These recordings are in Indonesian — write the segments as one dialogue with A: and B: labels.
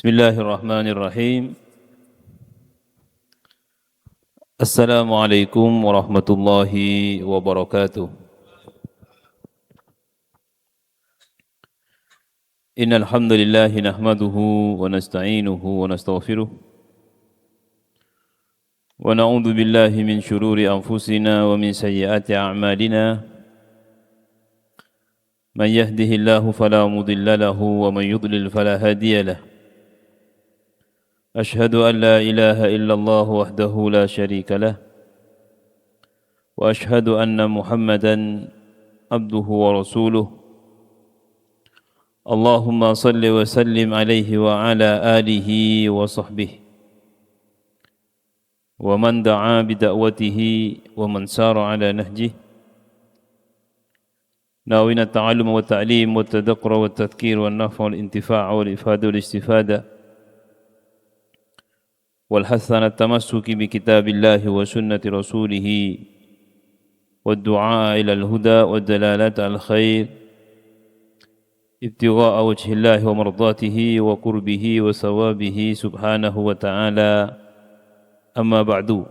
A: Bismillahirrahmanirrahim. Assalamualaikum warahmatullahi wabarakatuh. Innal hamdalillah nahmaduhu wa nasta'inuhu wa nastaghfiruh wa na'udzu billahi min shururi anfusina wa min sayyiati a'malina. Man yahdihillahu fala mudilla lahu wa man yudlil fala hadiya lahu. أشهد أن لا إله إلا الله وحده لا شريك له وأشهد أن محمدا عبده ورسوله اللهم صل وسلم عليه وعلى آله وصحبه ومن دعا بدعوته ومن سار على نهجه ناوين التعلم والتعليم والتذكر والتذكير والنفع والانتفاع والإفادة والاستفادة والحث على التمسك بكتاب الله وسنة رسوله والدعاء إلى الهدى والدلالة على الخير ابتغاء وجه الله ومرضاته وقربه وثوابه سبحانه وتعالى أما بعد.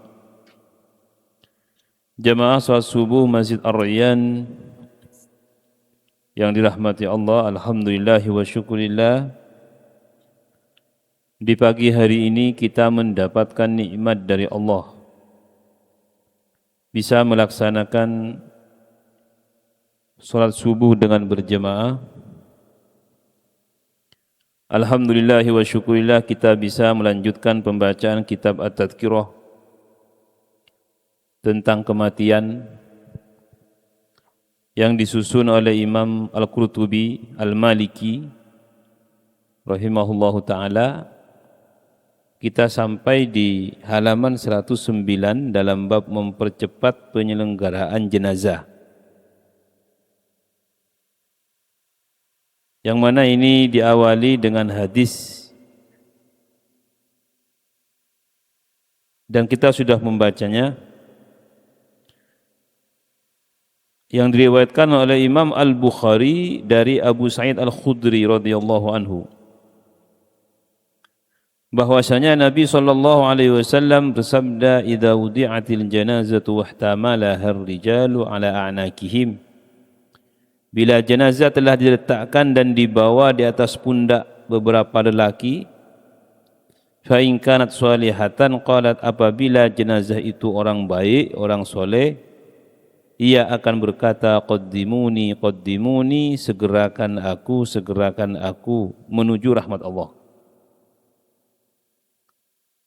A: Jamaah salat subuh Masjid Ar-Rayyan yang dirahmati Allah, alhamdulillahi wa syukurillah. Di pagi hari ini kita mendapatkan nikmat dari Allah, bisa melaksanakan salat subuh dengan berjamaah. Alhamdulillahi wa syukurillah kita bisa melanjutkan pembacaan kitab At-Tadhkirah tentang kematian yang disusun oleh Imam Al-Qurtubi Al-Maliki rahimahullahu ta'ala. Kita sampai di halaman 109 dalam bab mempercepat penyelenggaraan jenazah, yang mana ini diawali dengan hadis dan kita sudah membacanya, yang diriwayatkan oleh Imam Al-Bukhari dari Abu Sa'id Al-Khudri radhiyallahu anhu, bahwasanya Nabi SAW bersabda, "Idza wudi'atil janazatu wahtamalaha ar-rijalu ala a'naqihim." Bila jenazah telah diletakkan dan dibawa di atas pundak beberapa lelaki, fa in kanat salihatan qalat, apabila jenazah itu orang baik, orang soleh, ia akan berkata, "Qaddimuni, qaddimuni, segerakan aku menuju rahmat Allah."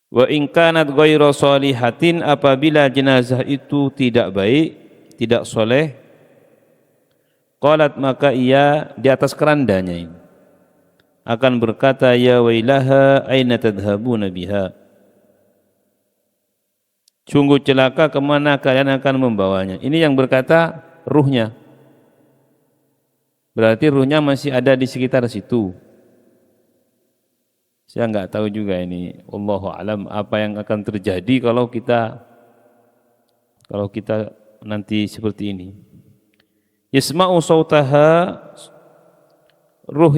A: Wa in kanat ghairu shalihatin, apabila jenazah itu tidak baik, tidak soleh, qalat, maka ia di atas kerandanya ini akan berkata, "Ya wailaha, aina tadhhabuna biha?" Sungguh celaka, kemana kalian akan membawanya? Ini yang berkata ruhnya. Berarti ruhnya masih ada di sekitar situ. Saya enggak tahu juga ini, wallahu alam, apa yang akan terjadi kalau kita nanti seperti ini. Yasma'u sautaha, ruh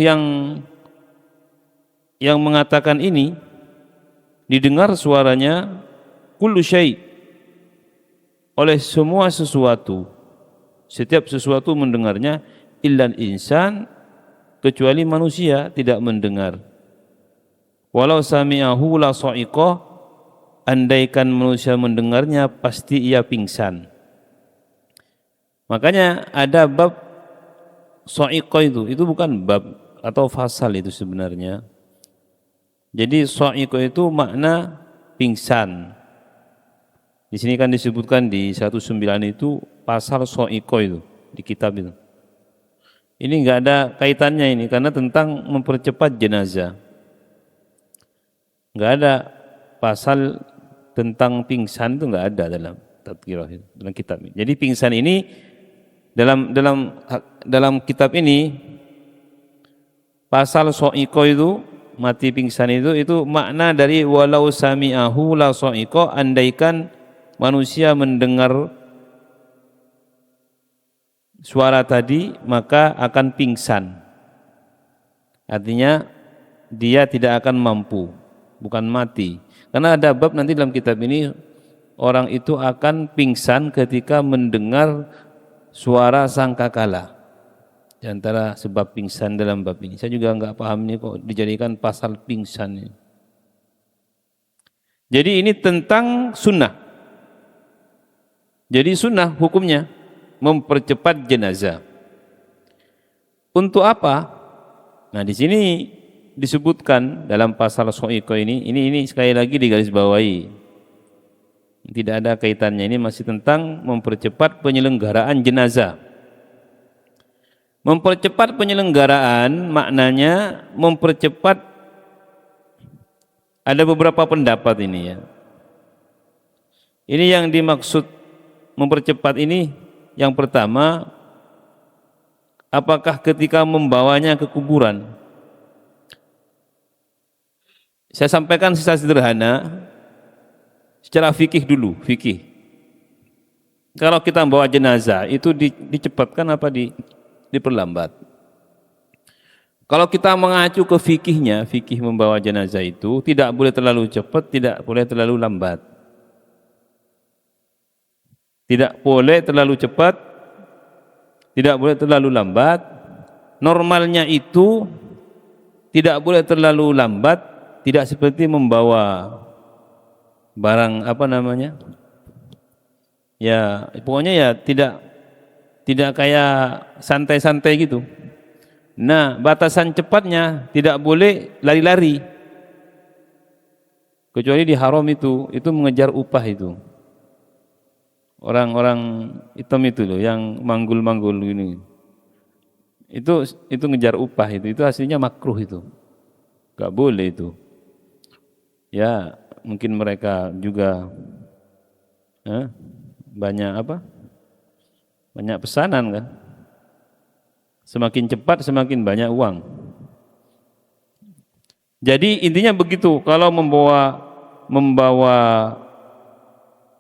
A: yang mengatakan ini didengar suaranya, kullu syai', oleh semua sesuatu, setiap sesuatu mendengarnya, illal insan, kecuali manusia tidak mendengar. Walau sami'ahu la sa'iqah, andaikan manusia mendengarnya pasti ia pingsan. Makanya ada bab sa'iqah, itu bukan bab atau fasal itu sebenarnya. Jadi sa'iqah itu makna pingsan. Di sini kan disebutkan di 109 itu pasal sa'iqah itu di kitab itu. Ini enggak ada kaitannya ini karena tentang mempercepat jenazah. Enggak ada pasal tentang pingsan, itu enggak ada dalam tadhkirah itu, dalam kitab ini. Jadi pingsan ini dalam kitab ini, pasal sa'iqah itu, mati pingsan itu makna dari walau sami'ahu la sa'iqah, andaikan manusia mendengar suara tadi maka akan pingsan. Artinya dia tidak akan mampu, bukan mati. Karena ada bab nanti dalam kitab ini, orang itu akan pingsan ketika mendengar suara sangkakala. Di antara sebab pingsan dalam bab ini, saya juga enggak paham ini kok dijadikan pasal pingsan ini. Jadi ini tentang sunnah. Jadi sunnah hukumnya mempercepat jenazah. Untuk apa? Nah, di sini disebutkan dalam pasal Soiko ini sekali lagi digarisbawahi. Tidak ada kaitannya, ini masih tentang mempercepat penyelenggaraan jenazah. Mempercepat penyelenggaraan maknanya mempercepat, ada beberapa pendapat ini ya. Ini yang dimaksud mempercepat ini, yang pertama, apakah ketika membawanya ke kuburan? Saya sampaikan secara sederhana, secara fikih dulu, fikih. Kalau kita membawa jenazah itu dicepatkan apa diperlambat? Kalau kita mengacu ke fikihnya, fikih membawa jenazah itu tidak boleh terlalu cepat, tidak boleh terlalu lambat. Tidak boleh terlalu cepat, tidak boleh terlalu lambat. Normalnya itu tidak boleh terlalu lambat, tidak seperti membawa barang apa namanya? Ya, pokoknya ya tidak kayak santai-santai gitu. Nah, batasan cepatnya tidak boleh lari-lari. Kecuali di haram itu mengejar upah itu. Orang-orang hitam itu loh yang manggul-manggul gini. Itu ngejar upah itu aslinya makruh itu. Enggak boleh itu. Ya, mungkin mereka juga banyak banyak pesanan kan. Semakin cepat semakin banyak uang. Jadi intinya begitu, kalau membawa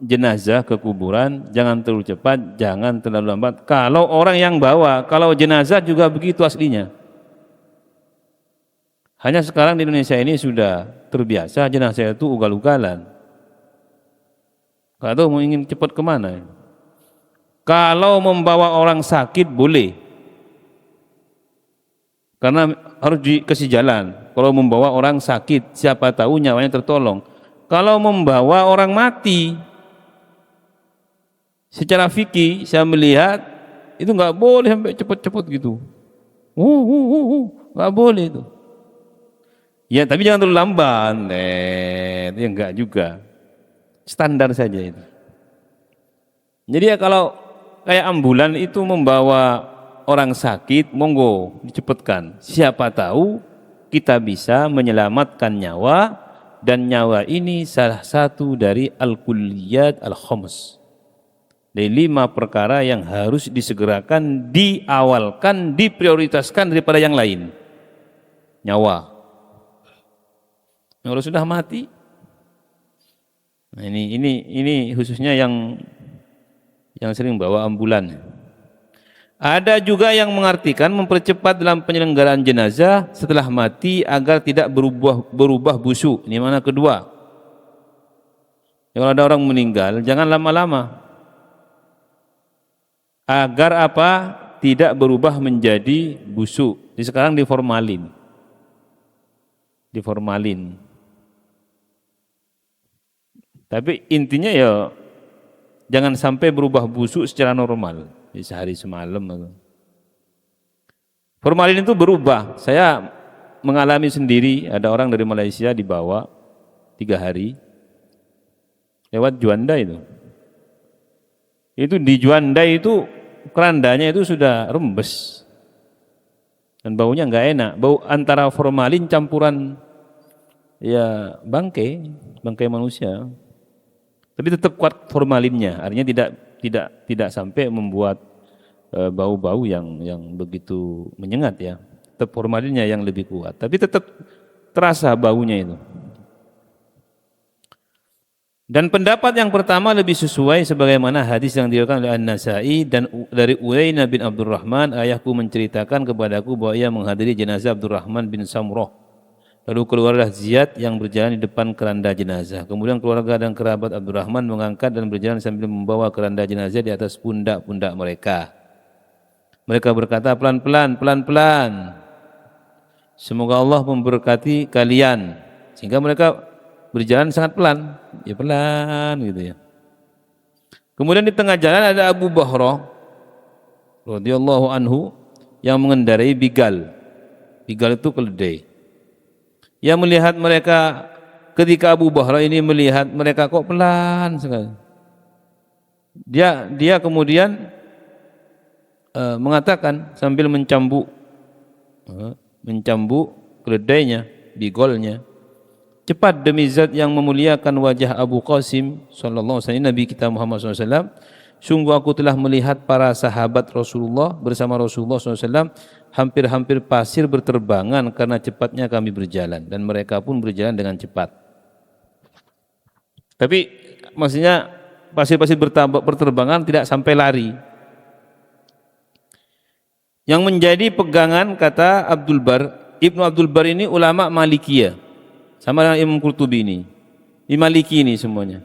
A: jenazah ke kuburan jangan terlalu cepat, jangan terlalu lambat. Kalau orang yang bawa, kalau jenazah juga begitu aslinya. Hanya sekarang di Indonesia ini sudah terbiasa jenazah itu ugal-ugalan. Gak tahu mau ingin cepat kemana. Kalau membawa orang sakit boleh, karena harus dikasih jalan. Kalau membawa orang sakit, siapa tahu nyawanya tertolong. Kalau membawa orang mati, secara fikih saya melihat itu nggak boleh sampai cepat-cepat gitu. Nggak boleh itu. Ya tapi jangan terlalu lambat. Ya enggak juga. Standar saja itu. Jadi ya kalau kayak ambulan itu membawa orang sakit, monggo dicepatkan. Siapa tahu kita bisa menyelamatkan nyawa, dan nyawa ini salah satu dari al-kulliyat al-khams. Dari 5 perkara yang harus disegerakan, diawalkan, diprioritaskan daripada yang lain. Nyawa. Kalau sudah mati, nah ini khususnya yang sering bawa ambulan. Ada juga yang mengartikan mempercepat dalam penyelenggaraan jenazah setelah mati agar tidak berubah busuk. Ini mana kedua. Kalau ada orang meninggal, jangan lama-lama. Agar apa? Tidak berubah menjadi busuk. Jadi sekarang diformalin. Tapi intinya ya jangan sampai berubah busuk secara normal. Sehari semalam. Formalin itu berubah. Saya mengalami sendiri, ada orang dari Malaysia dibawa 3 hari lewat Juanda itu. Itu di Juanda itu kerandanya itu sudah rembes dan baunya enggak enak. Bau antara formalin campuran ya bangkai manusia. Tapi tetap kuat formalinnya, artinya tidak sampai membuat bau-bau yang begitu menyengat ya. Tetap formalinnya yang lebih kuat, tapi tetap terasa baunya itu. Dan pendapat yang pertama lebih sesuai sebagaimana hadis yang diriwayatkan oleh An-Nasa'i dan dari Uyainah bin Abdurrahman, ayahku menceritakan kepadaku bahwa ia menghadiri jenazah Abdurrahman bin Samurah Lalu keluarlah Ziyad yang berjalan di depan keranda jenazah. Kemudian keluarga dan kerabat Abdurrahman mengangkat dan berjalan sambil membawa keranda jenazah di atas pundak-pundak mereka. Mereka berkata, pelan-pelan, pelan-pelan. Semoga Allah memberkati kalian. Sehingga mereka berjalan sangat pelan. Ya pelan gitu ya. Kemudian di tengah jalan ada Abu Bahrah radhiyallahu anhu yang mengendarai bigal. Bigal itu keledai. Yang melihat mereka, ketika Abu Bahrah ini melihat mereka kok pelan sekali. Dia kemudian mengatakan sambil mencambuk keledainya, bigolnya, cepat demi zat yang memuliakan wajah Abu Qasim sallallahu alaihi wasallam, Nabi kita Muhammad sallallahu alaihi wasallam, sungguh aku telah melihat para sahabat Rasulullah bersama Rasulullah sallallahu alaihi wasallam hampir-hampir pasir berterbangan karena cepatnya kami berjalan, dan mereka pun berjalan dengan cepat. Tapi maksudnya pasir-pasir berterbangan tidak sampai lari. Yang menjadi pegangan kata Abdul Bar, Ibnu Abdul Bar ini ulama Malikiyah, sama dengan Imam Qurtubi ini, di Maliki ini semuanya.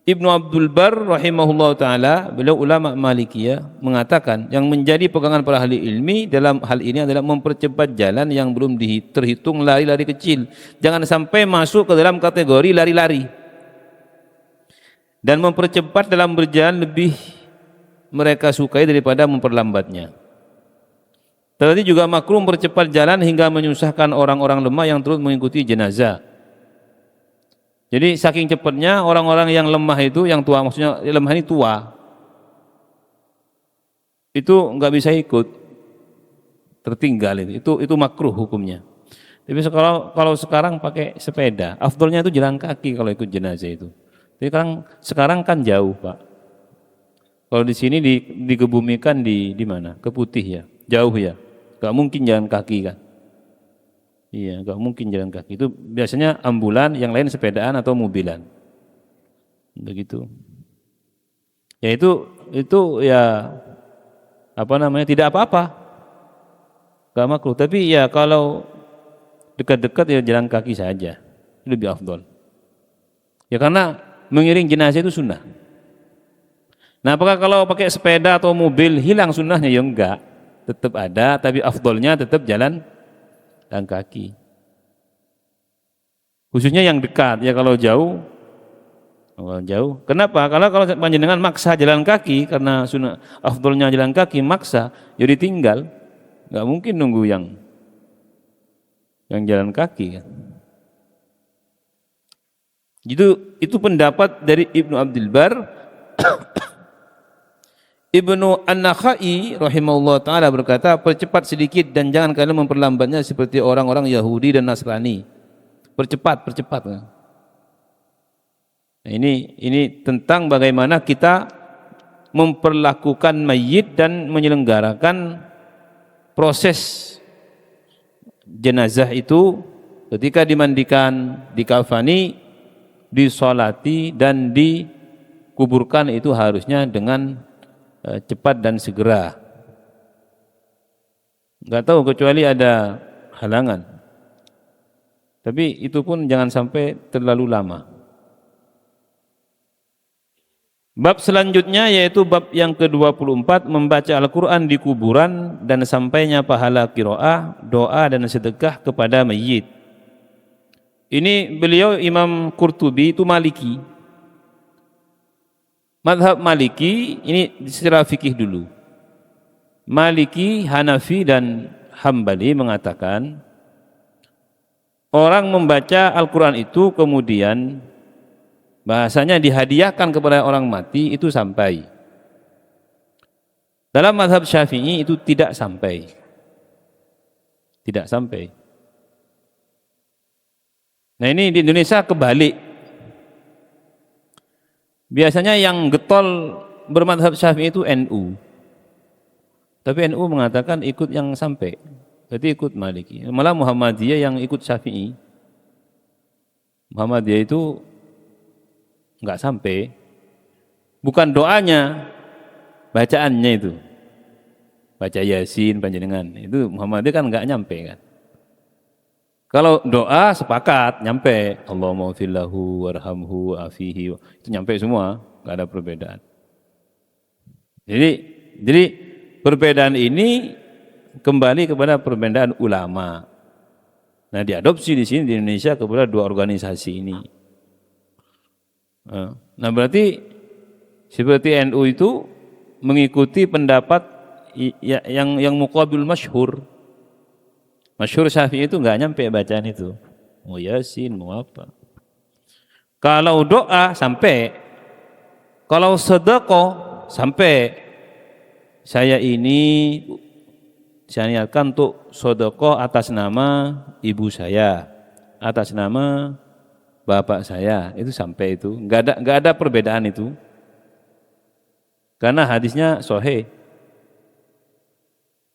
A: Ibnu Abdul Bar rahimahullah ta'ala, beliau ulama Malikiyah, mengatakan yang menjadi pegangan para ahli ilmi dalam hal ini adalah mempercepat jalan yang belum terhitung lari-lari kecil. Jangan sampai masuk ke dalam kategori lari-lari. Dan mempercepat dalam berjalan lebih mereka sukai daripada memperlambatnya. Tetapi juga makruh mempercepat jalan hingga menyusahkan orang-orang lemah yang terus mengikuti jenazah. Jadi saking cepatnya orang-orang yang lemah itu, yang tua, maksudnya lemah ini tua, itu nggak bisa ikut, tertinggal itu makruh hukumnya. Tapi kalau sekarang pakai sepeda, afdolnya itu jalan kaki kalau ikut jenazah itu. Tapi sekarang kan jauh Pak. Kalau di sini dikebumikan di mana? Ke Putih ya, jauh ya. Gak mungkin jalan kaki kan? Iya, gak mungkin jalan kaki. Itu biasanya ambulan, yang lain sepedaan atau mobilan. Begitu. Ya itu ya apa namanya, tidak apa-apa. Gak makruh. Tapi ya kalau dekat-dekat ya jalan kaki saja. Lebih afdol. Ya karena mengiring jenazah itu sunnah. Nah, apakah kalau pakai sepeda atau mobil hilang sunnahnya? Ya enggak. Tetap ada, tapi afdolnya tetap jalan kaki. Khususnya yang dekat, ya kalau jauh. Kenapa? Karena kalau panjenengan maksa jalan kaki, karena sunnah afdolnya jalan kaki, maksa, ya ditinggal. Nggak mungkin nunggu yang jalan kaki kan. Itu pendapat dari Ibnu Abdul Bar. Ibnu An-Nakhai rahimahullah ta'ala berkata, percepat sedikit dan jangan kalian memperlambatnya seperti orang-orang Yahudi dan Nasrani. Percepat. Nah, ini tentang bagaimana kita memperlakukan mayit dan menyelenggarakan proses jenazah itu ketika dimandikan, dikafani, disolati dan dikuburkan itu harusnya dengan cepat dan segera. Enggak tahu kecuali ada halangan. Tapi itu pun jangan sampai terlalu lama. Bab selanjutnya yaitu bab yang ke-24, membaca Al-Quran di kuburan dan sampainya pahala qiraah, doa dan sedekah kepada mayit. Ini beliau Imam Qurtubi itu Maliki. Madhab Maliki ini secara fikih dulu. Maliki, Hanafi dan Hambali mengatakan orang membaca Al-Quran itu kemudian bahasanya dihadiahkan kepada orang mati itu sampai. Dalam madhab Syafi'i itu tidak sampai. Tidak sampai. Nah ini di Indonesia kebalik. Biasanya yang getol bermadhab Syafi'i itu NU. Tapi NU mengatakan ikut yang sampai. Jadi ikut Maliki. Malah Muhammadiyah yang ikut Syafi'i. Muhammadiyah itu enggak sampai. Bukan doanya, bacaannya itu. Baca Yasin panjenengan. Itu Muhammadiyah kan enggak nyampe kan. Kalau doa sepakat, nyampe. Allahumma fillahu warhamhu afihi. Itu nyampe semua, nggak ada perbedaan. Jadi perbedaan ini kembali kepada perbedaan ulama. Nah, diadopsi di sini di Indonesia kepada dua organisasi ini. Nah, berarti seperti NU itu mengikuti pendapat yang muqabil masyhur. Masyhur Syafi'i itu enggak nyampe bacaan itu. Mau Yasin, mau apa. Kalau doa sampai. Kalau sedekah sampai. Saya niatkan untuk sedekah atas nama ibu saya, atas nama bapak saya, itu sampai itu. Enggak ada perbedaan itu. Karena hadisnya sahih.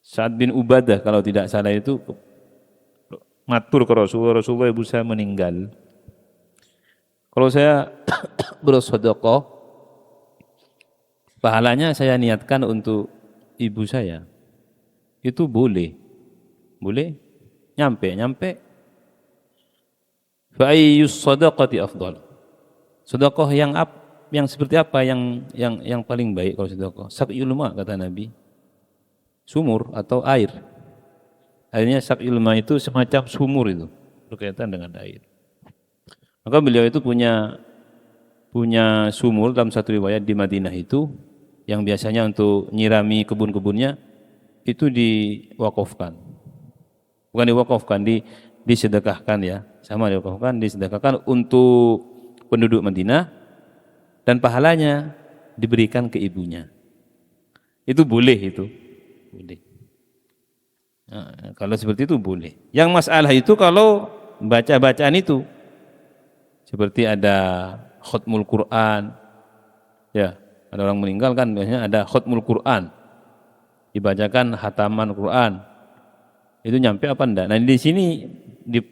A: Sa'ad bin Ubadah kalau tidak salah itu matur ke Rasulullah, ibu saya meninggal. Kalau saya bersedekah, pahalanya saya niatkan untuk ibu saya. Itu boleh. Boleh? Nyampe. Fa ayyus shadaqati afdal. Sedekah yang seperti apa yang paling baik kalau sedekah? Saqyul ma kata Nabi. Sumur atau air. Akhirnya saqyul ma itu semacam sumur itu, berkaitan dengan air. Maka beliau itu punya sumur dalam satu riwayat di Madinah itu yang biasanya untuk nyirami kebun-kebunnya itu diwakafkan. Bukan diwakafkan, disedekahkan ya. Sama diwakafkan, disedekahkan untuk penduduk Madinah dan pahalanya diberikan ke ibunya. Itu boleh itu. Boleh. Nah, kalau seperti itu boleh. Yang masalah itu kalau baca-bacaan itu seperti ada khatmul Quran, ya ada orang meninggal kan biasanya ada khatmul Quran, dibacakan hataman Quran, itu nyampe apa enggak? Nah di sini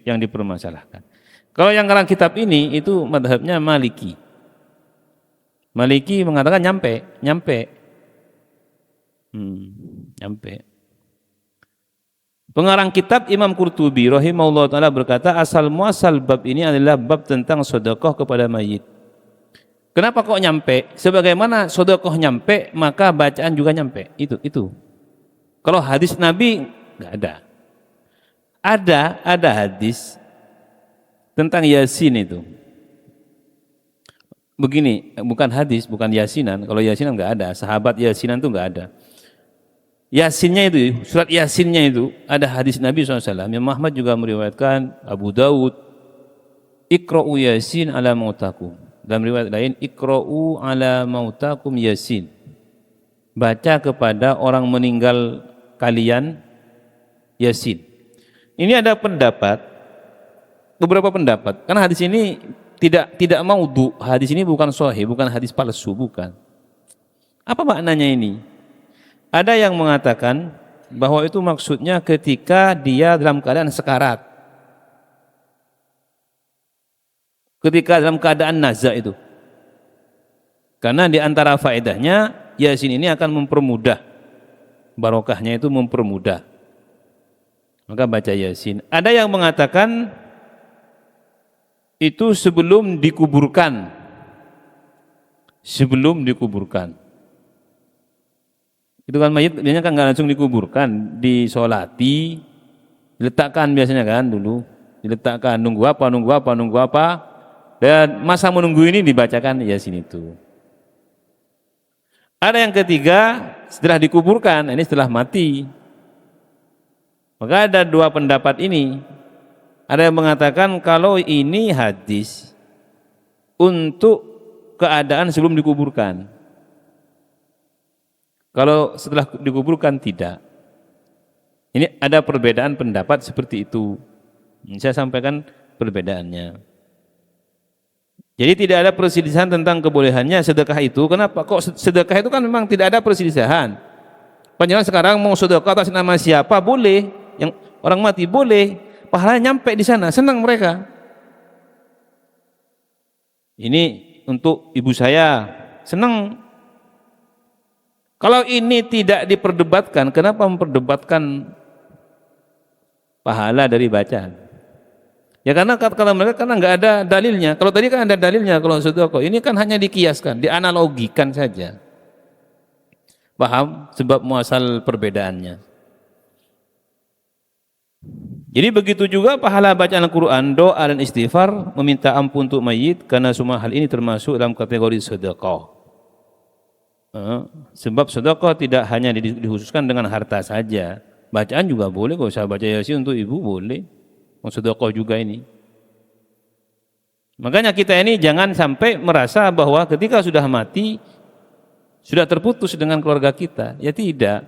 A: yang dipermasalahkan. Kalau yang ngarang kitab ini itu madhabnya Maliki. Maliki mengatakan nyampe. Pengarang kitab Imam Qurtubi rahimahullah ta'ala berkata asal muasal bab ini adalah bab tentang sedekah kepada mayit. Kenapa kok nyampe? Sebagaimana sedekah nyampe maka bacaan juga nyampe. Itu. Kalau hadis Nabi enggak ada. Ada hadis tentang Yasin itu. Begini, bukan hadis, bukan Yasinan. Kalau Yasinan enggak ada, sahabat Yasinan itu enggak ada. Yasinnya itu, surat Yasinnya itu ada hadis Nabi SAW. Imam Ahmad juga meriwayatkan, Abu Dawud, Iqra'u Yasin ala mautakum. Dalam riwayat lain, Iqra'u ala mautakum Yasin. Baca kepada orang meninggal kalian Yasin. Ini ada beberapa pendapat. Karena hadis ini tidak maudhu. Hadis ini bukan sahih, bukan hadis palsu, bukan. Apa maknanya ini? Ada yang mengatakan bahwa itu maksudnya ketika dia dalam keadaan sekarat. Ketika dalam keadaan nazak itu. Karena di antara faedahnya Yasin ini akan mempermudah. Barokahnya itu mempermudah. Maka baca Yasin. Ada yang mengatakan itu sebelum dikuburkan. Sebelum dikuburkan. Itu kan mayit biasanya kan nggak langsung dikuburkan, disolati, diletakkan biasanya kan dulu, diletakkan nunggu apa, dan masa menunggu ini dibacakan Yasin itu. Ada yang ketiga setelah dikuburkan, ini setelah mati. Maka ada dua pendapat ini. Ada yang mengatakan kalau ini hadis untuk keadaan sebelum dikuburkan. Kalau setelah dikuburkan tidak. Ini ada perbedaan pendapat seperti itu. Saya sampaikan perbedaannya. Jadi tidak ada perselisihan tentang kebolehannya sedekah itu. Kenapa? Kok sedekah itu kan memang tidak ada perselisihan. Panjenengan sekarang mau sedekah atas nama siapa boleh, yang orang mati boleh, pahalanya nyampe di sana, senang mereka. Ini untuk ibu saya, senang. Kalau ini tidak diperdebatkan, kenapa memperdebatkan pahala dari bacaan? Ya karena kata mereka karena nggak ada dalilnya. Kalau tadi kan ada dalilnya kalau sedekah. Ini kan hanya dikiaskan, dianalogikan saja. Paham sebab muasal perbedaannya. Jadi begitu juga pahala bacaan Al-Quran, doa dan istighfar, meminta ampun untuk mayit, karena semua hal ini termasuk dalam kategori sedekah. Sebab sedekah tidak hanya dikhususkan dengan harta saja. Bacaan juga boleh, kalau saya baca Yasin untuk ibu boleh. Sedekah juga ini. Makanya kita ini jangan sampai merasa bahwa ketika sudah mati sudah terputus dengan keluarga kita. Ya tidak.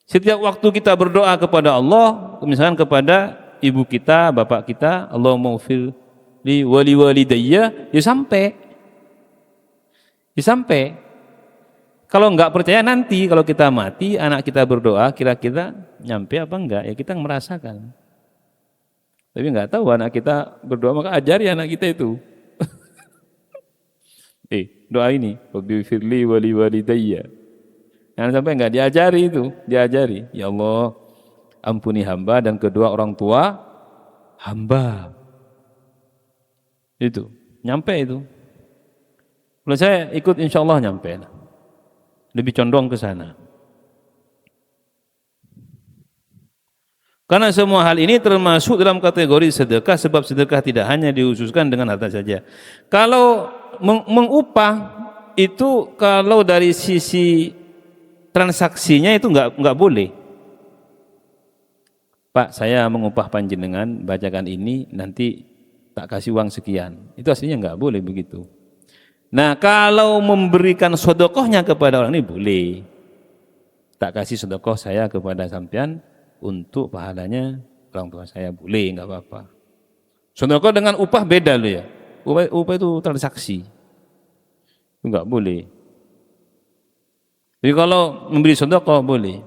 A: Setiap waktu kita berdoa kepada Allah, misalkan kepada ibu kita, bapak kita, Allahumma ufir li wali walidayya, ya sampai. Ya sampai. Kalau enggak percaya nanti kalau kita mati, anak kita berdoa, kira-kira nyampe apa enggak? Ya kita merasakan. Tapi enggak tahu anak kita berdoa, maka ajari anak kita itu. Doa ini, Rabbi firli wali walidayya. Jangan sampai enggak diajari itu, diajari. Ya Allah, ampuni hamba dan kedua orang tua hamba. Itu, nyampe itu. Kalau saya ikut insya Allah nyampe. Lebih condong ke sana. Karena semua hal ini termasuk dalam kategori sedekah, sebab sedekah tidak hanya dikhususkan dengan harta saja. Kalau mengupah itu kalau dari sisi transaksinya itu enggak boleh. Pak, saya mengupah panjenengan bacakan ini, nanti tak kasih uang sekian. Itu aslinya enggak boleh begitu. Nah, kalau memberikan sedekahnya kepada orang ini boleh. Tak kasih sedekah saya kepada sampean untuk pahalanya orang tua saya, boleh, enggak apa-apa. Sedekah dengan upah beda loh ya. Upah itu transaksi. Itu enggak boleh. Jadi kalau memberi sedekah boleh.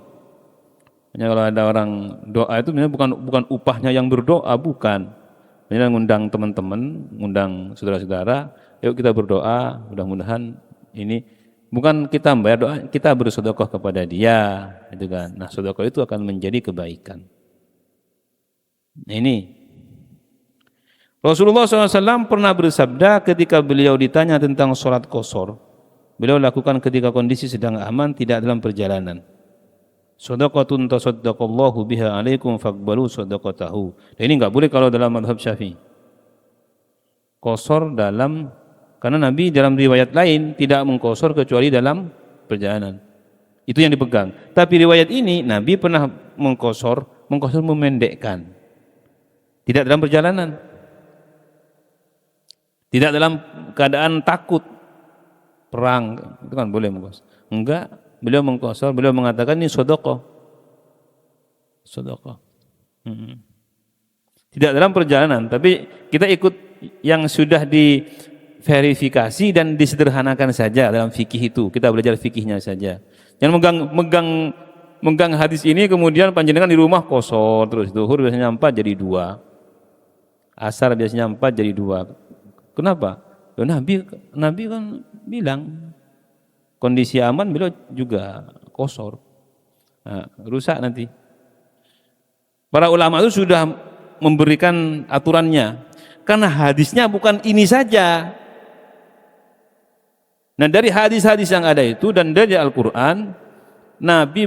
A: Hanya kalau ada orang doa itu bukan upahnya yang berdoa, bukan. Hanya ngundang teman-teman, ngundang saudara-saudara, yuk kita berdoa, mudah-mudahan ini bukan kita membayar doa, kita bersedekah kepada dia, gitu kan. Nah, sedekah itu akan menjadi kebaikan. Nah, ini Rasulullah SAW pernah bersabda ketika beliau ditanya tentang sholat qashar. Beliau lakukan ketika kondisi sedang aman, tidak dalam perjalanan. Shadaqatun tasaddaqallahu biha alaikum faqbalu shadaqatahu. Dan ini enggak boleh kalau dalam mazhab Syafi'i. Qashar dalam, karena Nabi dalam riwayat lain tidak mengqashar kecuali dalam perjalanan. Itu yang dipegang. Tapi riwayat ini Nabi pernah mengqashar memendekkan. Tidak dalam perjalanan. Tidak dalam keadaan takut perang, itu kan boleh mengqashar. Enggak. Beliau mengqashar, beliau mengatakan ini sedekah. Sedekah. Tidak dalam perjalanan, tapi kita ikut yang sudah diverifikasi dan disederhanakan saja dalam fikih itu. Kita belajar fikihnya saja. Jangan megang hadis ini kemudian panjenengan di rumah qashar terus. Zuhur biasanya 4 jadi 2. Asar biasanya 4 jadi 2. Kenapa? Nabi kan bilang kondisi aman, beliau juga qashar. Nah, rusak nanti. Para ulama itu sudah memberikan aturannya. Karena hadisnya bukan ini saja. Nah, dari hadis-hadis yang ada itu dan dari Al-Quran, Nabi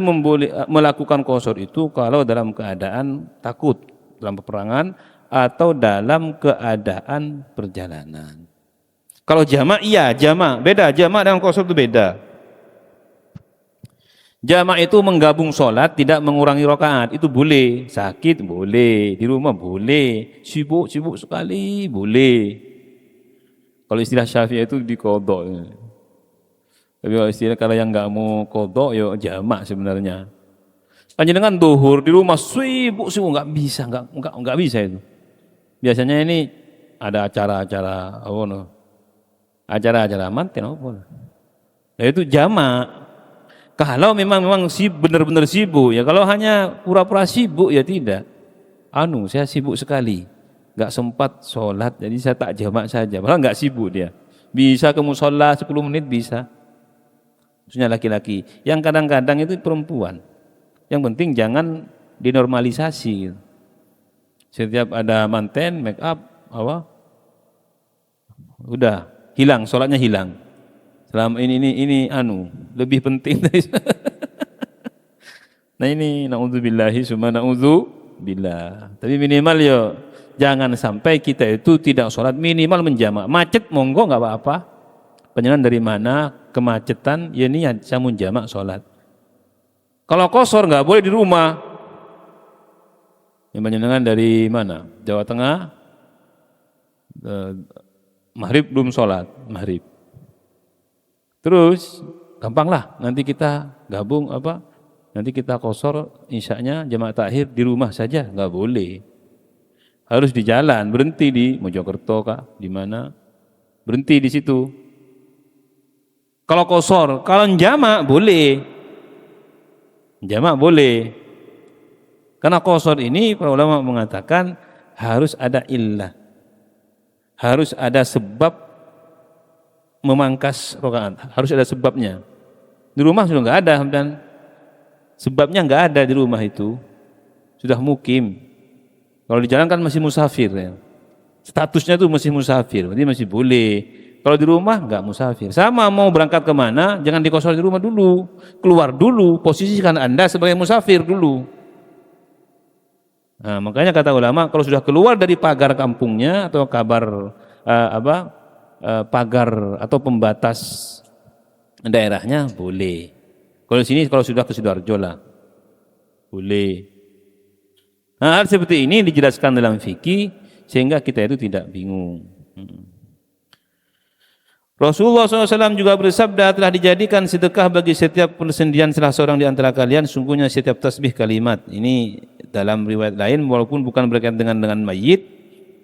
A: melakukan qashar itu kalau dalam keadaan takut, dalam peperangan, atau dalam keadaan perjalanan. Kalau jamak, iya jamak, beda. Jamak dengan qashar itu beda. Jamak itu menggabung sholat, tidak mengurangi rakaat, itu boleh. Sakit boleh, di rumah boleh, sibuk sekali boleh. Kalau istilah Syafi'i itu diqadha. Tapi kalau yang nggak mau qadha ya jamak sebenarnya. Panjenengan duhur di rumah sibuk nggak bisa itu. Biasanya ini ada acara-acara acara-acara manten apa. Nah, itu jamak. Kalau memang benar-benar sibuk ya, kalau hanya pura-pura sibuk ya tidak. Saya sibuk sekali, nggak sempat sholat, jadi saya tak jamak saja. Malah nggak sibuk dia. Bisa ke mushola 10 menit bisa. Maksudnya laki-laki. Yang kadang-kadang itu perempuan. Yang penting jangan dinormalisasi. Setiap ada manten, make up, apa? Udah hilang, sholatnya hilang. Selama ini lebih penting dari nah ini naudzubillahi summa naudzubillah. Tapi minimal ya jangan sampai kita itu tidak sholat, minimal menjamak. Macet monggo nggak apa-apa. Penjelasan dari mana kemacetan ya niat saya menjamak sholat. Kalau kosor nggak boleh di rumah. Yang penjelasan dari mana? Jawa Tengah. Maghrib belum sholat, maghrib. Terus gampang lah, nanti kita gabung apa? Nanti kita kosor isyanya jamaah takhir di rumah saja, nggak boleh. Harus di jalan, berhenti di Mojokerto kah, di mana? Berhenti di situ. Kalau kosor, kalau jamak boleh. Jamak boleh. Karena kosor ini para ulama mengatakan harus ada illah. Harus ada sebab memangkas rakaat, harus ada sebabnya. Di rumah sudah nggak ada, dan sebabnya nggak ada di rumah itu, sudah mukim. Kalau di jalan kan masih musafir, ya. Statusnya itu masih musafir, berarti masih boleh. Kalau di rumah nggak musafir. Sama mau berangkat kemana, jangan dikosor di rumah dulu, keluar dulu, posisikan Anda sebagai musafir dulu. Nah, makanya kata ulama kalau sudah keluar dari pagar kampungnya atau pagar atau pembatas daerahnya boleh. Kalau di sini kalau sudah ke Sidoarjo lah boleh. Nah, hal seperti ini dijelaskan dalam fikih sehingga kita itu tidak bingung. Rasulullah SAW juga bersabda, telah dijadikan sedekah bagi setiap persendian salah seorang di antara kalian, sungguhnya setiap tasbih kalimat. Ini dalam riwayat lain walaupun bukan berkaitan dengan mayit,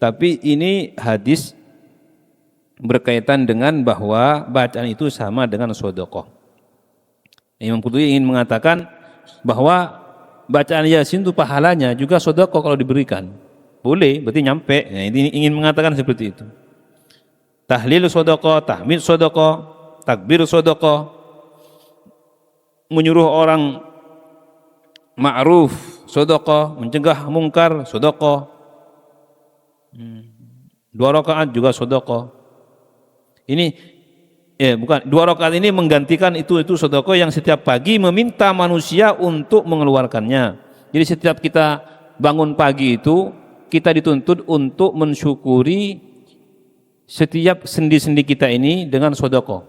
A: tapi ini hadis berkaitan dengan bahwa bacaan itu sama dengan sedekah. Imam Qurtubi ingin mengatakan bahwa bacaan Yasin itu pahalanya juga sedekah kalau diberikan. Boleh, berarti nyampe. Nah, ini ingin mengatakan seperti itu. Tahlil sedekah, tahmid sedekah, takbir sedekah, menyuruh orang ma'ruf sedekah, mencegah mungkar sedekah. 2 rakaat juga sedekah. Ini bukan 2 rakaat ini menggantikan itu sedekah yang setiap pagi meminta manusia untuk mengeluarkannya. Jadi setiap kita bangun pagi itu kita dituntut untuk mensyukuri setiap sendi-sendi kita ini dengan sedekah.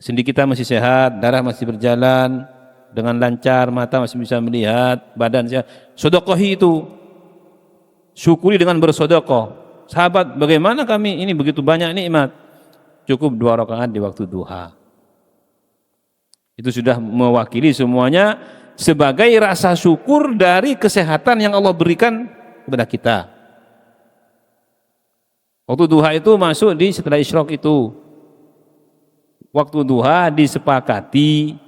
A: Sendi kita masih sehat, darah masih berjalan dengan lancar, mata masih bisa melihat, badan sehat. Sedekahi itu. Syukuri dengan bersedekah. Sahabat, bagaimana kami ini begitu banyak nikmat? Cukup 2 rakaat di waktu duha. Itu sudah mewakili semuanya sebagai rasa syukur dari kesehatan yang Allah berikan kepada kita. Waktu duha itu masuk di setelah isyraq itu. Waktu duha disepakati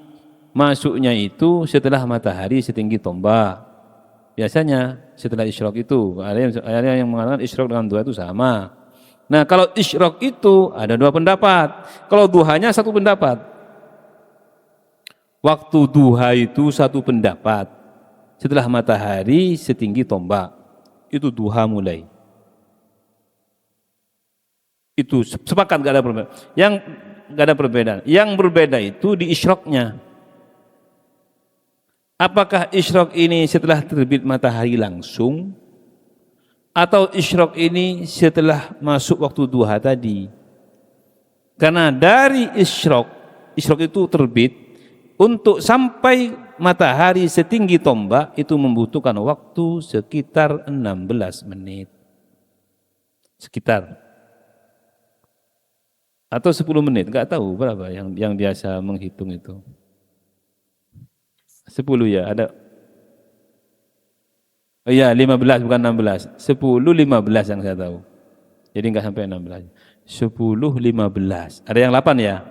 A: masuknya itu setelah matahari setinggi tombak. Biasanya setelah isyraq itu. Ada yang mengatakan isyraq dengan duha itu sama. Nah, kalau isyraq itu ada 2 pendapat. Kalau duhanya 1 pendapat. Waktu duha itu 1 pendapat. Setelah matahari setinggi tombak. Itu duha mulai. Itu sepakat gak ada perbedaan. Yang gak ada perbedaan. Yang berbeda itu di isyraqnya. Apakah isyraq ini setelah terbit matahari langsung atau isyraq ini setelah masuk waktu duha tadi? Karena dari isyraq itu terbit untuk sampai matahari setinggi tombak itu membutuhkan waktu sekitar 16 menit. Sekitar atau 10 menit, enggak tahu berapa yang biasa menghitung itu. 10 ya, ada. Oh iya, 15 bukan 16. 10 15 yang saya tahu. Jadi enggak sampai 16. 10 15. Ada yang 8 ya?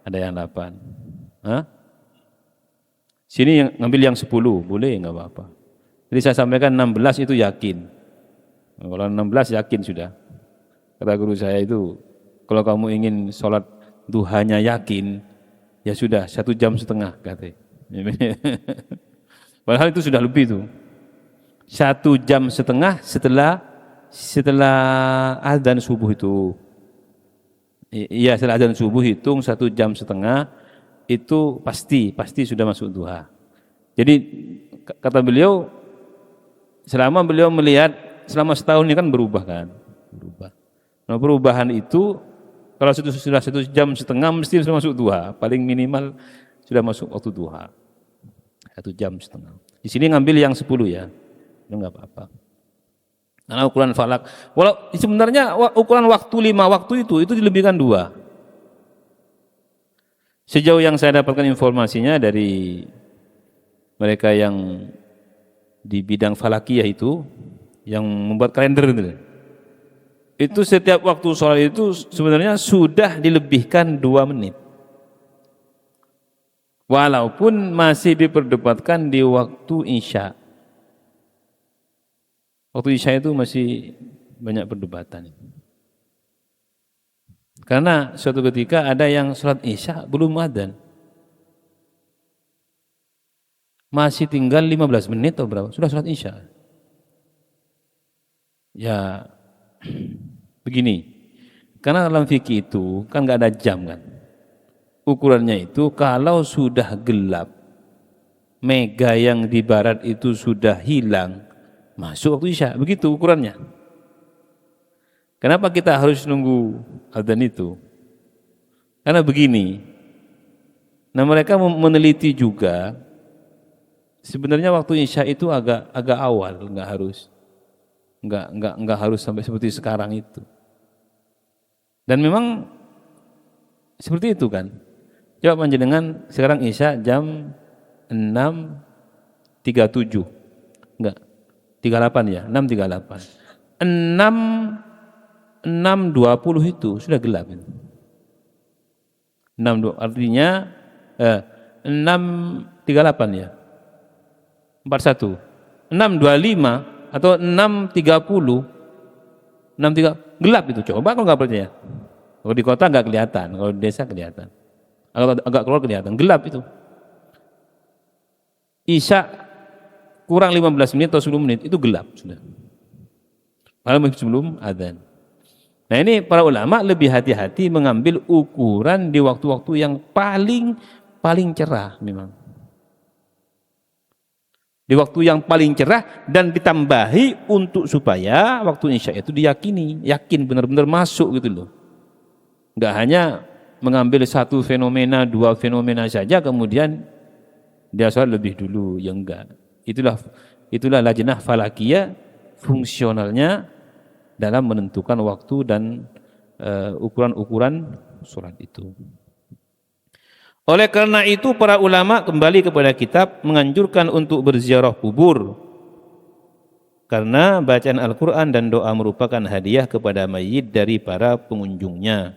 A: Ada yang 8. Hah? Sini yang ngambil yang 10, boleh enggak apa-apa. Jadi saya sampaikan 16 itu yakin. Kalau 16 yakin sudah. Kata guru saya itu, kalau kamu ingin sholat duhanya yakin, ya sudah 1,5 jam katanya. Padahal itu sudah lebih tuh. 1,5 jam setelah azan subuh itu. Iya, setelah azan subuh hitung 1,5 jam itu pasti sudah masuk duha. Jadi kata beliau, selama beliau melihat selama setahun ini kan berubah. Nah, perubahan itu kalau sudah 1,5 jam mesti sudah masuk duha, paling minimal sudah masuk waktu duha. 1,5 jam. Di sini ngambil yang 10 ya, itu nggak apa-apa. Karena ukuran falak, walau sebenarnya ukuran waktu 5 waktu itu dilebihkan 2. Sejauh yang saya dapatkan informasinya dari mereka yang di bidang falakiyah itu, yang membuat kalender itu setiap waktu sholat itu sebenarnya sudah dilebihkan 2 menit. Walaupun masih diperdebatkan di waktu Isya. Waktu Isya itu masih banyak perdebatan. Karena suatu ketika ada yang sholat Isya belum adzan. Masih tinggal 15 menit atau berapa, sudah sholat Isya. Ya begini, karena dalam fikih itu kan nggak ada jam kan. Ukurannya itu kalau sudah gelap, mega yang di barat itu sudah hilang, masuk waktu Isya, begitu ukurannya. Kenapa kita harus nunggu adzan itu? Karena begini, nah mereka meneliti juga, sebenarnya waktu Isya itu agak awal, nggak harus sampai seperti sekarang itu. Dan memang seperti itu kan. Coba panjenengan sekarang Isya jam 6.37, enggak, 38 ya, 6.38. 6.20 itu sudah gelap. 6.20 artinya 6.38 ya. 41. 6.25 atau 6.30. 6.30 gelap itu. Coba kalau nggak percaya. Kalau di kota nggak kelihatan, kalau di desa kelihatan. Kalau agak keluar kelihatan, gelap itu. Isya kurang 15 menit atau 10 menit itu gelap sudah. Malam sebelum adzan. Nah ini para ulama lebih hati-hati mengambil ukuran di waktu-waktu yang paling cerah memang. Di waktu yang paling cerah dan ditambahi untuk supaya waktu Isya itu yakin benar-benar masuk gitu loh. Enggak hanya mengambil satu fenomena, 2 fenomena saja kemudian dia sholat lebih dulu, ya enggak. Itulah lajnah falakiyah fungsionalnya dalam menentukan waktu dan ukuran-ukuran sholat itu. Oleh karena itu para ulama kembali kepada kitab menganjurkan untuk berziarah kubur karena bacaan Al-Quran dan doa merupakan hadiah kepada mayit dari para pengunjungnya.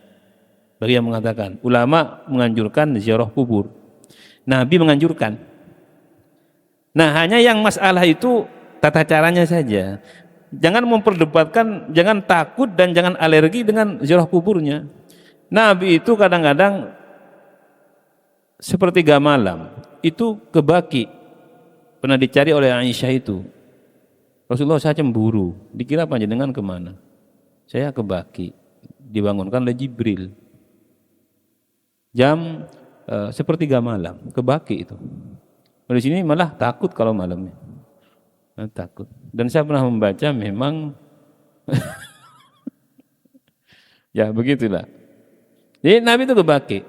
A: Bagi yang mengatakan ulama menganjurkan ziarah kubur, Nabi menganjurkan. Nah hanya yang masalah itu tata caranya saja. Jangan memperdebatkan, jangan takut dan jangan alergi dengan ziarah kuburnya. Nabi itu kadang-kadang sepertiga malam itu ke Baqi, pernah dicari oleh Aisyah itu. Rasulullah, saya cemburu, dikira panjenengan kemana? Saya ke Baqi, dibangunkan oleh Jibril. Jam sepertiga malam ke Baqi itu. Di sini malah takut kalau malamnya. Takut. Dan saya pernah membaca memang ya begitulah. Jadi Nabi itu ke Baqi.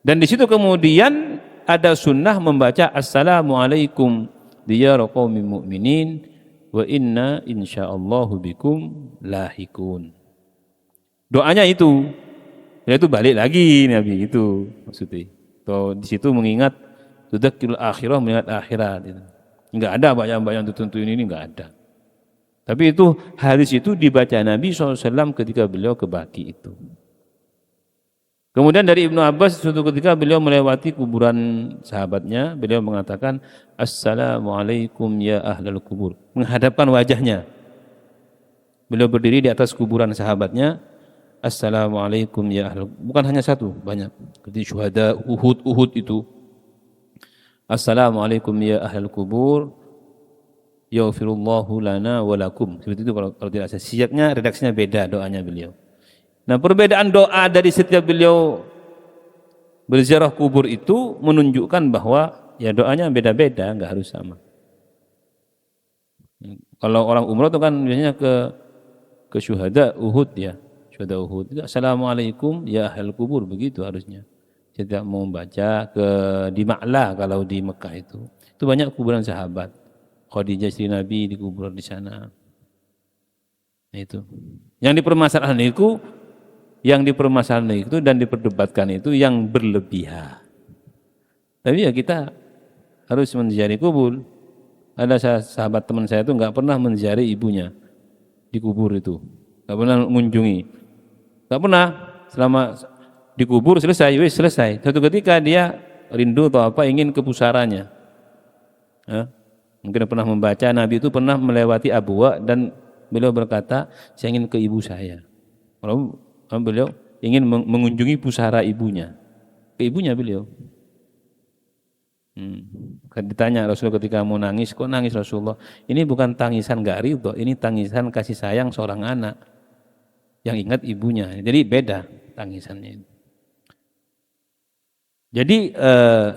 A: Dan di situ kemudian ada sunnah membaca Assalamualaikum diyar qaumin mu'minin wa inna insyaallahu bikum lahikun. Doanya itu, yaitu balik lagi Nabi itu maksudnya. Tuh di situ mengingat tudzakirul akhirah, mengingat akhirat itu. Enggak ada bayang-bayang tertentu ini enggak ada. Tapi itu hadis itu dibaca Nabi SAW ketika beliau ke Baqi itu. Kemudian dari Ibnu Abbas suatu ketika beliau melewati kuburan sahabatnya, beliau mengatakan Assalamualaikum ya ahlal kubur, menghadapkan wajahnya. Beliau berdiri di atas kuburan sahabatnya, Assalamualaikum ya ahlal, bukan hanya satu, banyak. Seperti syuhada Uhud itu. Assalamualaikum ya ahlal kubur, yaghfirullahu lana wa lakum. Seperti itu kalau tidak salah. Siaknya redaksinya beda doanya beliau. Nah, perbedaan doa dari setiap beliau berziarah kubur itu menunjukkan bahwa ya doanya beda-beda, enggak harus sama. Kalau orang umrah itu kan biasanya ke syuhada Uhud ya. Syuhada Uhud itu assalamualaikum ya ahlul kubur, begitu harusnya. Setiap mau membaca di Ma'la kalau di Mekah itu banyak kuburan sahabat. Khadijah istri Nabi dikubur di sana. Nah, itu. Yang dipermasalahan itu dan diperdebatkan itu yang berlebihan. Tapi ya kita harus menziarahi kubur. Ada sahabat teman saya itu nggak pernah menziarahi ibunya di kubur itu, nggak pernah mengunjungi, nggak pernah. Selama dikubur selesai. Suatu ketika dia rindu atau apa ingin ke pusaranya. Mungkin pernah membaca Nabi itu pernah melewati Abwa dan beliau berkata, saya ingin ke ibu saya. Kalau beliau ingin mengunjungi pusara ibunya, ke ibunya beliau. Ditanya Rasulullah ketika mau nangis, kok nangis Rasulullah? Ini bukan tangisan gak ridho, ini tangisan kasih sayang seorang anak yang ingat ibunya. Jadi beda tangisannya. Jadi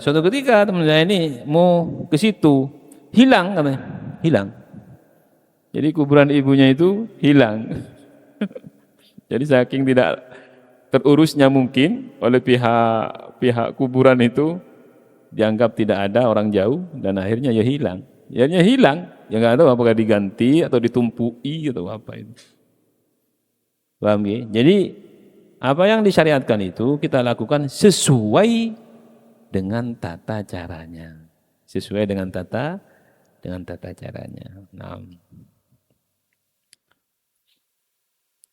A: suatu ketika teman saya ini mau ke situ, hilang katanya, hilang. Jadi kuburan ibunya itu hilang. Jadi saking tidak terurusnya mungkin oleh pihak kuburan itu, dianggap tidak ada, orang jauh, dan akhirnya ya hilang. Akhirnya hilang, ya nggak tahu apakah diganti atau ditumpui atau apa itu. Paham ya? Jadi apa yang disyariatkan itu kita lakukan sesuai dengan tata caranya, sesuai dengan tata caranya. Nah,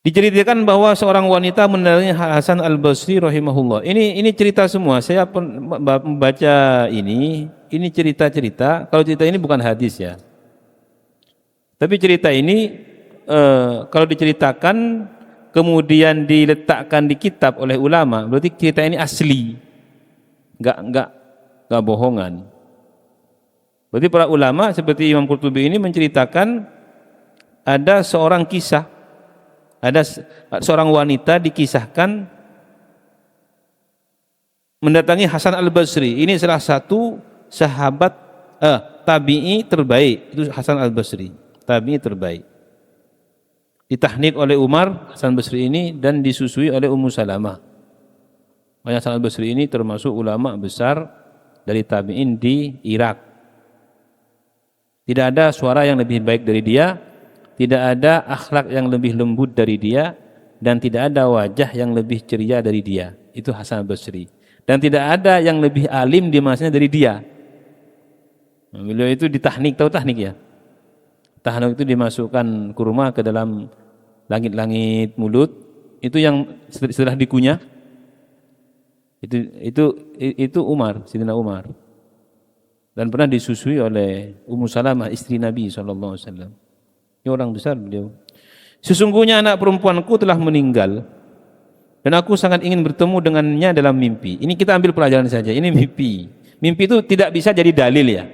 A: diceritakan bahwa seorang wanita mendatangi Hasan Al-Basri rahimahullah. Ini cerita semua. Saya membaca ini cerita-cerita. Kalau cerita ini bukan hadis ya. Tapi cerita ini kalau diceritakan kemudian diletakkan di kitab oleh ulama, berarti cerita ini asli. Enggak bohongan. Berarti para ulama seperti Imam Qurtubi ini menceritakan ada seorang kisah. Ada seorang wanita dikisahkan mendatangi Hasan Al-Basri. Ini salah satu sahabat tabi'i terbaik. Itu Hasan Al-Basri, tabi'i terbaik. Ditahnik oleh Umar Hasan Al-Basri ini dan disusui oleh Ummu Salamah. Hasan Al-Basri ini termasuk ulama besar dari tabi'in di Irak. Tidak ada suara yang lebih baik dari dia. Tidak ada akhlak yang lebih lembut dari dia, dan tidak ada wajah yang lebih ceria dari dia. Itu Hasan Al-Basri. Dan tidak ada yang lebih alim di masanya dari dia. Beliau itu ditahnik, tahu tahnik ya? Tahnik itu dimasukkan kurma ke dalam langit-langit mulut. Itu yang setelah dikunyah. Itu Umar, Sayyidina Umar. Dan pernah disusui oleh Ummu Salamah, istri Nabi SAW. Ini orang besar beliau. Sesungguhnya anak perempuanku telah meninggal dan aku sangat ingin bertemu dengannya dalam mimpi. Ini kita ambil pelajaran saja. Ini mimpi. Mimpi itu tidak bisa jadi dalil ya.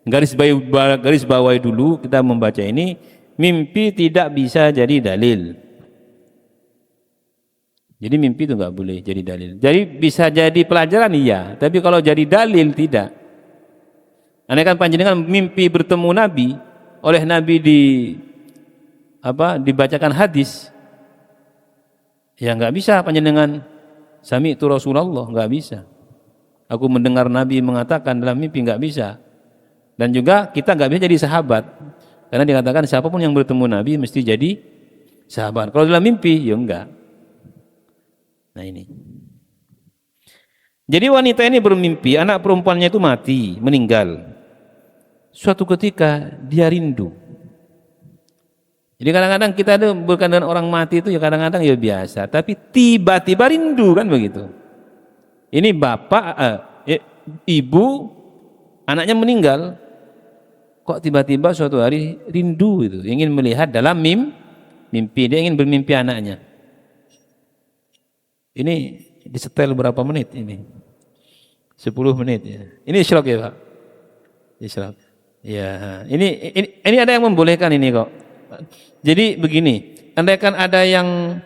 A: Garis bawahi dulu kita membaca ini. Mimpi tidak bisa jadi dalil. Jadi mimpi itu nggak boleh jadi dalil. Jadi bisa jadi pelajaran iya, tapi kalau jadi dalil tidak. Andaikan panjenengan mimpi bertemu Nabi, oleh Nabi dibacakan hadis, ya nggak bisa panjenengan sami itu Rasulullah, nggak bisa. Aku mendengar Nabi mengatakan dalam mimpi, nggak bisa. Dan juga kita nggak bisa jadi sahabat, karena dikatakan siapapun yang bertemu Nabi mesti jadi sahabat. Kalau dalam mimpi, ya enggak. Nah ini. Jadi wanita ini bermimpi anak perempuannya itu mati, meninggal. Suatu ketika dia rindu. Jadi kadang-kadang kita ada berkaitan dengan orang mati itu ya kadang-kadang ya biasa, tapi tiba-tiba rindu kan begitu. Ini ibu, anaknya meninggal, kok tiba-tiba suatu hari rindu itu, ingin melihat dalam mimpi, dia ingin bermimpi anaknya. Ini disetel berapa menit ini? 10 menit ya. Ini isyraq ya Pak? Isyraq. Ya, ini ada yang membolehkan ini kok. Jadi begini, andaikan ada yang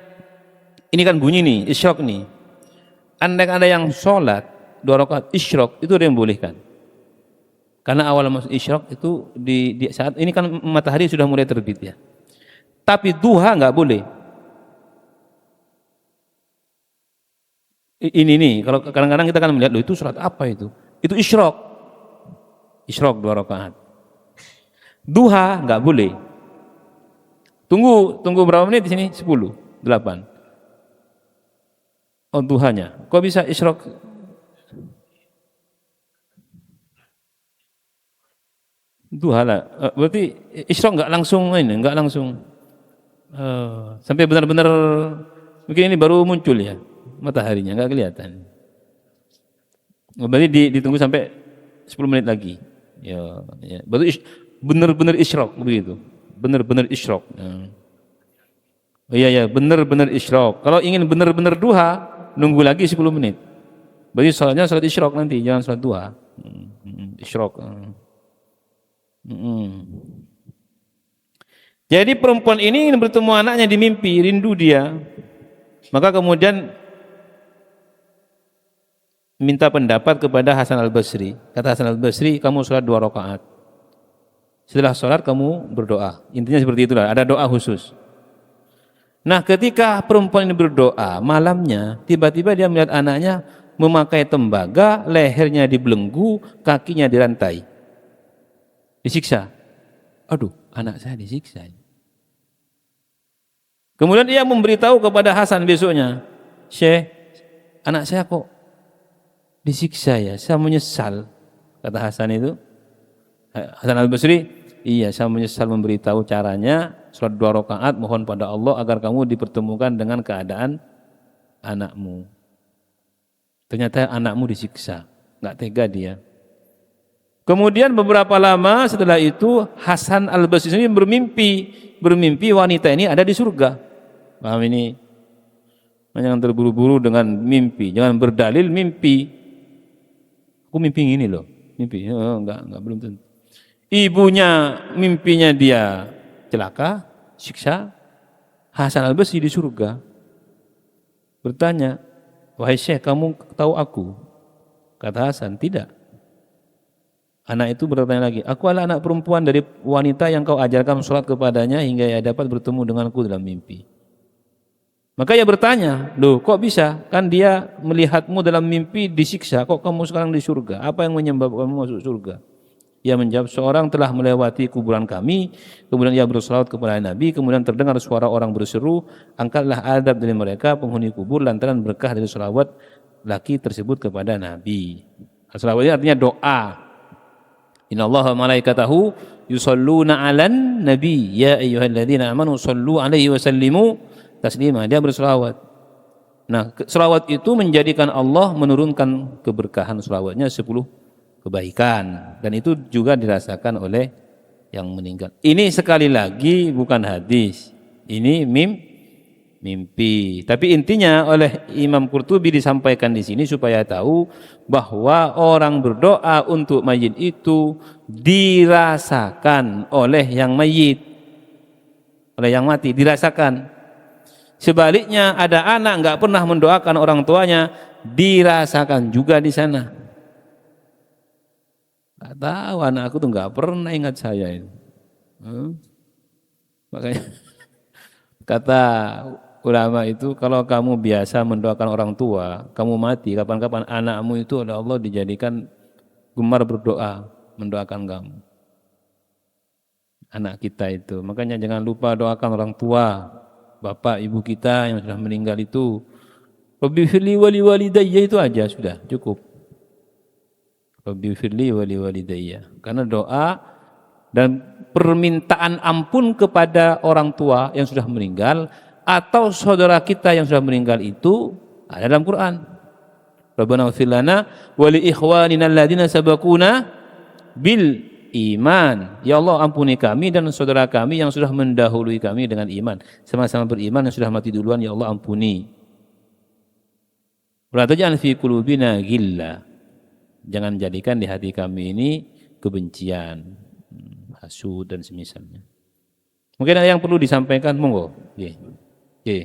A: ini kan bunyi nih, isyraq nih. Andaikan ada yang sholat 2 rakaat isyraq itu ada yang membolehkan. Karena awal masuk isyraq itu di saat ini kan matahari sudah mulai terbit ya. Tapi duha nggak boleh. Ini nih, kalau kadang-kadang kita kan melihat loh itu sholat apa itu? Itu isyraq. Isyraq 2 rakaat. Duha nggak boleh. Tunggu berapa menit di sini? 10, 8. Oh duhanya. Kok bisa isyraq? Duha lah. Berarti isyraq nggak langsung ini, nggak langsung sampai benar-benar mungkin ini baru muncul ya mataharinya, nggak kelihatan. Berarti ditunggu sampai 10 menit lagi. Ya, ya. Berarti benar-benar isyraq begitu. Benar-benar isyraq. Oh, iya ya, benar-benar isyraq. Kalau ingin benar-benar duha, nunggu lagi 10 menit. Berarti salatnya salat isyraq nanti, jangan salat duha. Isyraq. Jadi perempuan ini ingin bertemu anaknya di mimpi, rindu dia. Maka kemudian minta pendapat kepada Hasan al-Basri. Kata Hasan al-Basri, kamu sholat 2 rakaat. Setelah sholat kamu berdoa. Intinya seperti itulah, ada doa khusus. Nah ketika perempuan ini berdoa, malamnya tiba-tiba dia melihat anaknya memakai tembaga, lehernya dibelenggu, kakinya dirantai. Disiksa. Aduh, anak saya disiksa. Kemudian dia memberitahu kepada Hasan besoknya, Syekh, anak saya kok disiksa ya, saya menyesal. Kata Hasan itu, Hasan al-Basri, iya saya menyesal memberitahu caranya, sholat 2 rakaat, mohon pada Allah agar kamu dipertemukan dengan keadaan anakmu. Ternyata anakmu disiksa, nggak tega dia. Kemudian beberapa lama setelah itu Hasan al-Basri ini bermimpi wanita ini ada di surga. Paham ini? Jangan terburu-buru dengan mimpi, jangan berdalil mimpi. Aku mimpi ini loh, mimpi. Oh, enggak belum tentu. Ibunya mimpinya dia celaka, siksa. Hasan al-Basri di surga. Bertanya, wahai Syekh, kamu tahu aku? Kata Hasan, tidak. Anak itu bertanya lagi, aku adalah anak perempuan dari wanita yang kau ajarkan sholat kepadanya hingga ia dapat bertemu denganku dalam mimpi. Maka ia bertanya, loh kok bisa? Kan dia melihatmu dalam mimpi disiksa, kok kamu sekarang di surga? Apa yang menyebabkan kamu masuk surga? Ia menjawab, seorang telah melewati kuburan kami, kemudian ia berselawat kepada Nabi, kemudian terdengar suara orang berseru, angkatlah adab dari mereka penghuni kubur lantaran berkah dari selawat laki tersebut kepada Nabi. Selawat ini artinya doa. Innallaha malaikatahu yusalluna 'alan nabi ya ayyuhalladzina amanu shallu 'alaihi wa sallimu taslima. Dia berselawat. Nah, selawat itu menjadikan Allah menurunkan keberkahan selawatnya 10 kebaikan, dan itu juga dirasakan oleh yang meninggal. Ini sekali lagi bukan hadis. Ini mimpi. Tapi intinya oleh Imam Qurtubi disampaikan di sini supaya tahu bahwa orang berdoa untuk mayit itu dirasakan oleh yang mayit, oleh yang mati dirasakan. Sebaliknya ada anak enggak pernah mendoakan orang tuanya, dirasakan juga di sana. Enggak tahu, anak aku tuh enggak pernah ingat saya ini. Makanya kata ulama itu, kalau kamu biasa mendoakan orang tua, kamu mati, kapan-kapan anakmu itu oleh Allah dijadikan gemar berdoa, mendoakan kamu. Anak kita itu, makanya jangan lupa doakan orang tua, bapak ibu kita yang sudah meninggal itu. Rabbi firli wali walidayya itu aja sudah cukup. Rabbi firli wali walidayya. Karena doa dan permintaan ampun kepada orang tua yang sudah meninggal atau saudara kita yang sudah meninggal itu ada dalam Quran. Rabbana ighfir lana wa li ikhwanina alladziina sabaquna bil iman. Ya Allah, ampuni kami dan saudara kami yang sudah mendahului kami dengan iman. Sama-sama beriman yang sudah mati duluan, ya Allah ampuni. Wala taj'al fi qulubina ghilla. Jangan jadikan di hati kami ini kebencian. asu dan semisalnya. Mungkin ada yang perlu disampaikan, monggo. Nggih. Nggih.